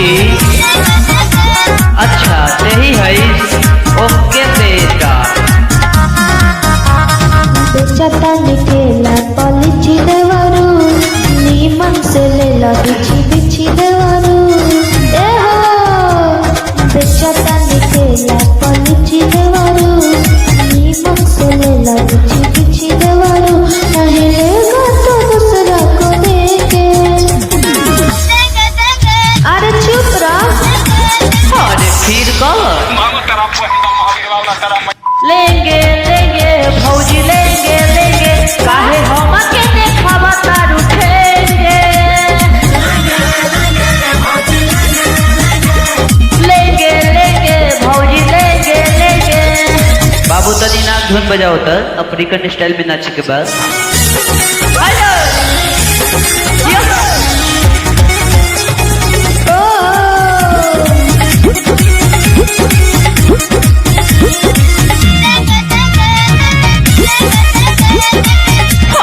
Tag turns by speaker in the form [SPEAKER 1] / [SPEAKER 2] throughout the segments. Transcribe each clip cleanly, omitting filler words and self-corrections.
[SPEAKER 1] भौजी। अच्छा सही है। ओके बेटा।
[SPEAKER 2] बेचता निकेला पलिची देवरू नीमन से लेला बिछी बिछी देवरू ए हो। बेचता निकेला पलिची देवरू नीमन से लेला बिछी बिछी देवरू नहीं लेगा तो दूसरा को देके। अरे चुप रह।
[SPEAKER 1] अरे फिर लेंगे लेंगे भौजी लेंगे लेंगे काहे हम के देखा तारू ठेंगे। लेंगे लेंगे भौजी लेंगे लेंगे। बाबू तनी नाक धुन बजाओ तो अफ्रीकन स्टाइल में नाचे के बाद।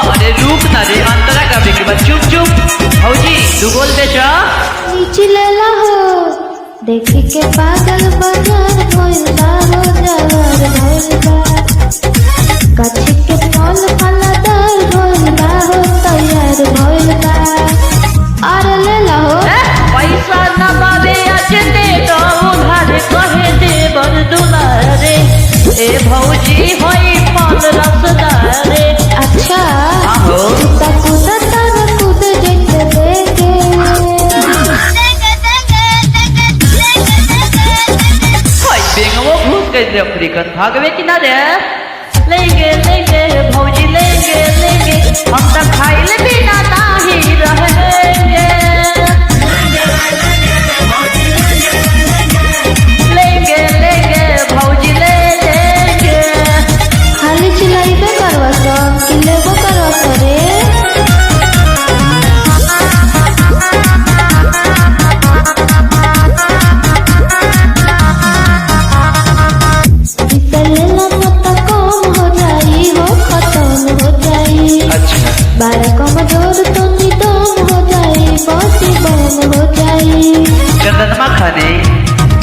[SPEAKER 1] अरे रुक ना रे अंतरा का बेके बाद चुप चुप। भौजी तू बोल दे जा
[SPEAKER 2] नीचे लेला हो देखी के पागल बाजार भइल बा हो जवार भइल बा। कच्ची के फल फलदार भइल बा हो तैयार भइल बा। अरे लेला हो
[SPEAKER 1] पैसा न बाबे आज दे दो उधार कहे दे बर दुलारे। ए भौजी होई फल रसदारे।
[SPEAKER 2] अच्छा
[SPEAKER 1] आहो
[SPEAKER 2] कूद तर कूद जैसे देखे।
[SPEAKER 1] होई बेंगो घुस गए अफ्रीकन भागवे कि ना रे। लेंगे लेंगे भौजी लेंगे लेंगे हम तो खाइल बिना नाही रहेंगे। लेंगे लेंगे भौजी ले लेंगे।
[SPEAKER 2] खाली चिल्लाइबे करवा सब कि लेबो करवा करे।
[SPEAKER 1] अच्छा
[SPEAKER 2] बारह कमजोर तो निदम हो जाए बाती बम हो जाए।
[SPEAKER 1] चंदनमा खाने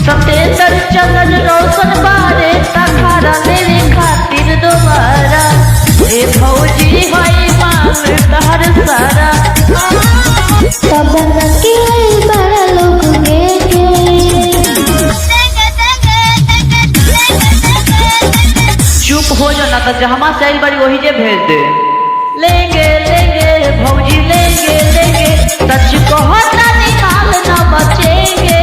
[SPEAKER 1] सतेंदर चंदन रोशन बारे तखारा मेरे खातिर दोबारा। ए भौजी होई मांग तहर सारा।
[SPEAKER 2] तब रखी है बड़ा लोग के।
[SPEAKER 1] चुप हो जाना तो जहाँ से आई बड़ी वही जे भेज दे। लेंगे लेंगे भौजी लेंगे लेंगे सच कहो ना निकाल ना बचेंगे।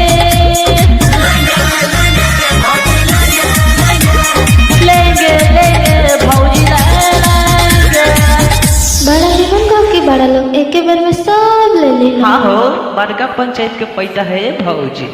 [SPEAKER 1] लेंगे लेंगे भौजी लेंगे।
[SPEAKER 2] बड़ा जीवन का कि बड़ा लोग एक बार में सब ले ले।
[SPEAKER 1] हाँ हो बड़का पंचायत के पैसा है भौजी।